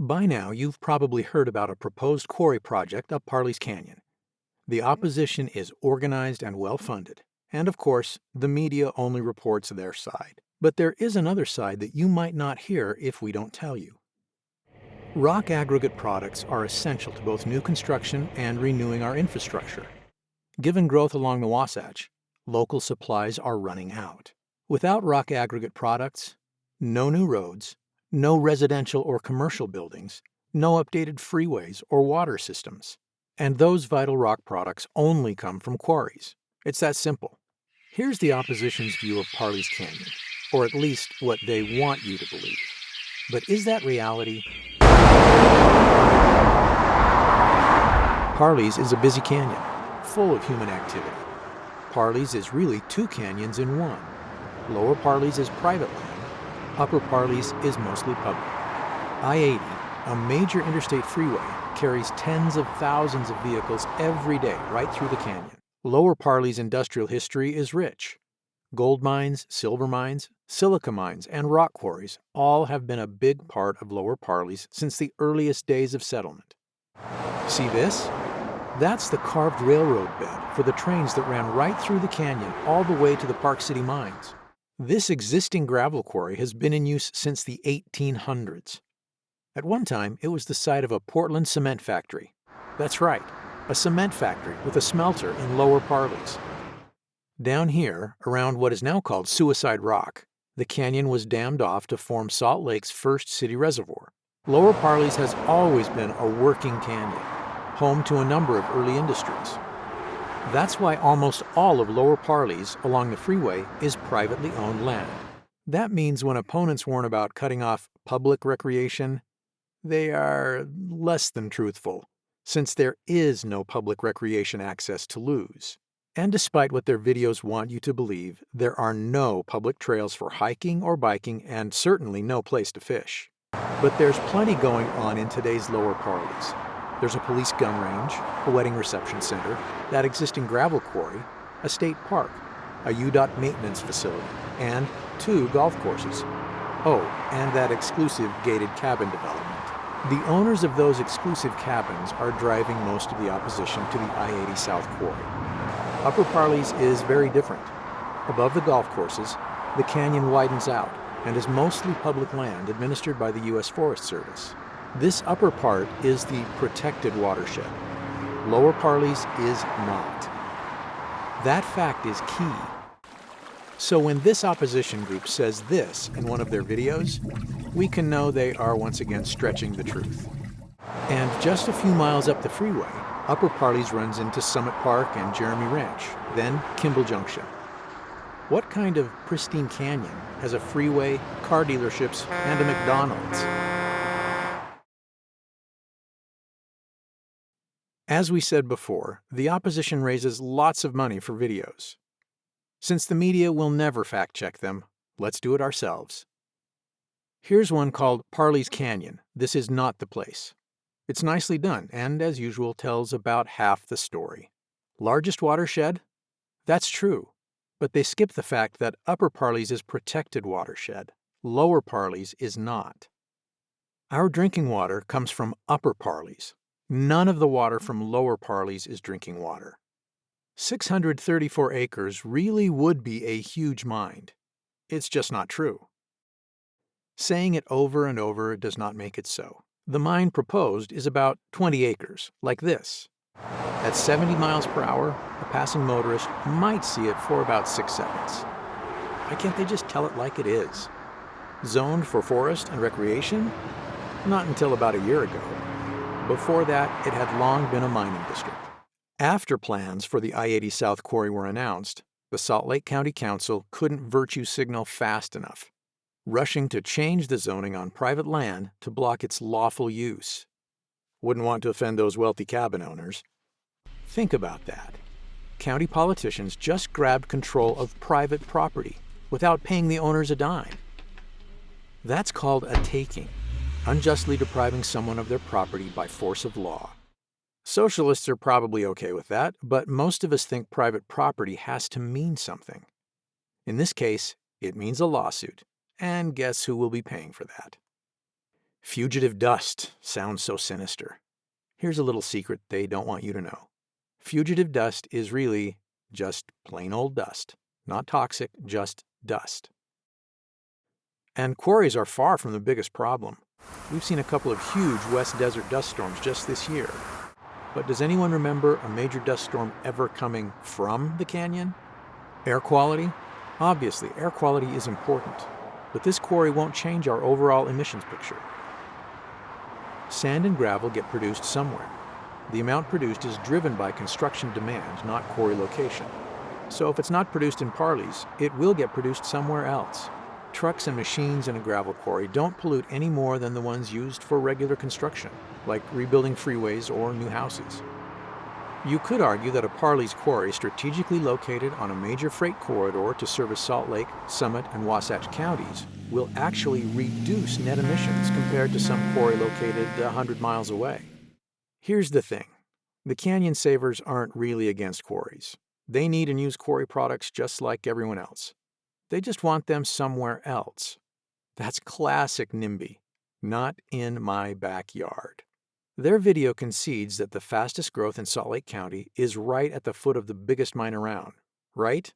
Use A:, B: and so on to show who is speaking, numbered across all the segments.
A: By now, you've probably heard about a proposed quarry project up Parley's Canyon. The opposition is organized and well-funded, and of course, the media only reports their side. But there is another side that you might not hear if we don't tell you. Rock aggregate products are essential to both new construction and renewing our infrastructure. Given growth along the Wasatch, local supplies are running out. Without rock aggregate products, no new roads, no residential or commercial buildings, no updated freeways or water systems. And those vital rock products only come from quarries. It's that simple. Here's the opposition's view of Parley's Canyon, or at least what they want you to believe. But is that reality? Parley's is a busy canyon, full of human activity. Parley's is really two canyons in one. Lower Parley's is private land. Upper Parley's is mostly public. I-80, a major interstate freeway, carries tens of thousands of vehicles every day right through the canyon. Lower Parley's industrial history is rich. Gold mines, silver mines, silica mines, and rock quarries all have been a big part of Lower Parley's since the earliest days of settlement. See this? That's the carved railroad bed for the trains that ran right through the canyon all the way to the Park City mines. This existing gravel quarry has been in use since the 1800s. At one time, it was the site of a Portland cement factory. That's right, a cement factory with a smelter in Lower Parley's. Down here, around what is now called Suicide Rock, the canyon was dammed off to form Salt Lake's first city reservoir. Lower Parley's has always been a working canyon, home to a number of early industries. That's why almost all of Lower Parley's along the freeway is privately owned land. That means when opponents warn about cutting off public recreation, they are less than truthful, since there is no public recreation access to lose. And despite what their videos want you to believe, there are no public trails for hiking or biking and certainly no place to fish. But there's plenty going on in today's Lower Parley's. There's a police gun range, a wedding reception center, that existing gravel quarry, a state park, a UDOT maintenance facility, and 2 golf courses. Oh, and that exclusive gated cabin development. The owners of those exclusive cabins are driving most of the opposition to the I-80 South Quarry. Upper Parley's is very different. Above the golf courses, the canyon widens out and is mostly public land administered by the U.S. Forest Service. This upper part is the protected watershed. Lower Parley's is not. That fact is key. So when this opposition group says this in one of their videos, we can know they are once again stretching the truth. And just a few miles up the freeway, Upper Parley's runs into Summit Park and Jeremy Ranch, then Kimball Junction. What kind of pristine canyon has a freeway, car dealerships, and a McDonald's? As we said before, the opposition raises lots of money for videos. Since the media will never fact-check them, let's do it ourselves. Here's one called Parley's Canyon. This is not the place. It's nicely done and, as usual, tells about half the story. Largest watershed? That's true, but they skip the fact that Upper Parley's is protected watershed. Lower Parley's is not. Our drinking water comes from Upper Parley's. None of the water from Lower Parley's is drinking water. 634 acres really would be a huge mine. It's just not true. Saying it over and over does not make it so. The mine proposed is about 20 acres, like this. At 70 miles per hour, a passing motorist might see it for about 6 seconds. Why can't they just tell it like it is? Zoned for forest and recreation? Not until about a year ago. Before that, it had long been a mining district. After plans for the I-80 South Quarry were announced, the Salt Lake County Council couldn't virtue signal fast enough, rushing to change the zoning on private land to block its lawful use. Wouldn't want to offend those wealthy cabin owners. Think about that. County politicians just grabbed control of private property without paying the owners a dime. That's called a taking, unjustly depriving someone of their property by force of law. Socialists are probably okay with that, but most of us think private property has to mean something. In this case, it means a lawsuit, and guess who will be paying for that? Fugitive dust sounds so sinister. Here's a little secret they don't want you to know. Fugitive dust is really just plain old dust. Not toxic, just dust. And quarries are far from the biggest problem. We've seen a couple of huge West Desert dust storms just this year. But does anyone remember a major dust storm ever coming from the canyon? Air quality? Obviously, air quality is important. But this quarry won't change our overall emissions picture. Sand and gravel get produced somewhere. The amount produced is driven by construction demand, not quarry location. So if it's not produced in Parley's, it will get produced somewhere else. Trucks and machines in a gravel quarry don't pollute any more than the ones used for regular construction, like rebuilding freeways or new houses. You could argue that a Parley's quarry strategically located on a major freight corridor to service Salt Lake, Summit, and Wasatch counties will actually reduce net emissions compared to some quarry located 100 miles away. Here's the thing. The canyon savers aren't really against quarries. They need and use quarry products just like everyone else. They just want them somewhere else. That's classic NIMBY. Not in my backyard. Their video concedes that the fastest growth in Salt Lake County is right at the foot of the biggest mine around, right?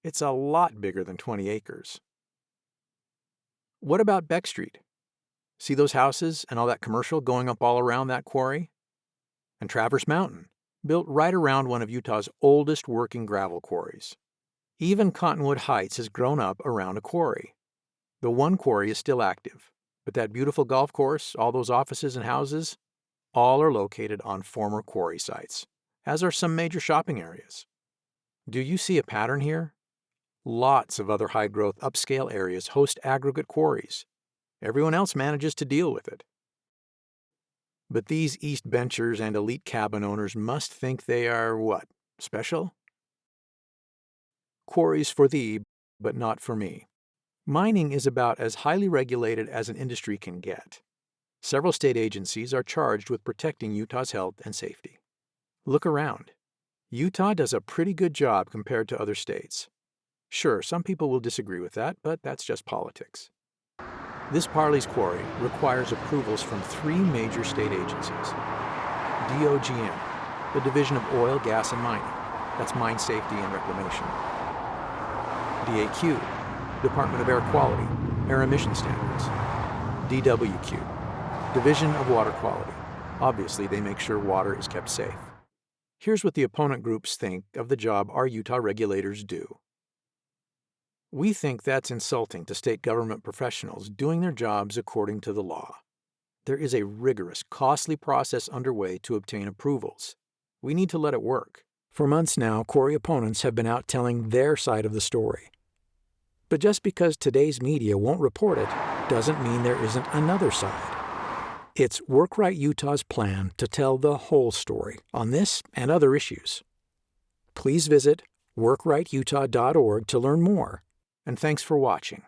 A: It's a lot bigger than 20 acres. What about Beck Street? See those houses and all that commercial going up all around that quarry? And Traverse Mountain, built right around one of Utah's oldest working gravel quarries. Even Cottonwood Heights has grown up around a quarry. The one quarry is still active, but that beautiful golf course, all those offices and houses, all are located on former quarry sites, as are some major shopping areas. Do you see a pattern here? Lots of other high-growth upscale areas host aggregate quarries. Everyone else manages to deal with it. But these East Benchers and elite cabin owners must think they are, what, special? Quarries for thee, but not for me. Mining is about as highly regulated as an industry can get. Several state agencies are charged with protecting Utah's health and safety. Look around. Utah does a pretty good job compared to other states. Sure, some people will disagree with that, but that's just politics. This Parley's quarry requires approvals from 3 major state agencies. DOGM, the Division of Oil, Gas, and Mining. That's Mine Safety and Reclamation. DAQ, Department of Air Quality, Air Emission Standards. DWQ, Division of Water Quality. Obviously, they make sure water is kept safe. Here's what the opponent groups think of the job our Utah regulators do. We think that's insulting to state government professionals doing their jobs according to the law. There is a rigorous, costly process underway to obtain approvals. We need to let it work. For months now, quarry opponents have been out telling their side of the story. But just because today's media won't report it doesn't mean there isn't another side. It's Work Right Utah's plan to tell the whole story on this and other issues. Please visit workrightutah.org to learn more, and thanks for watching.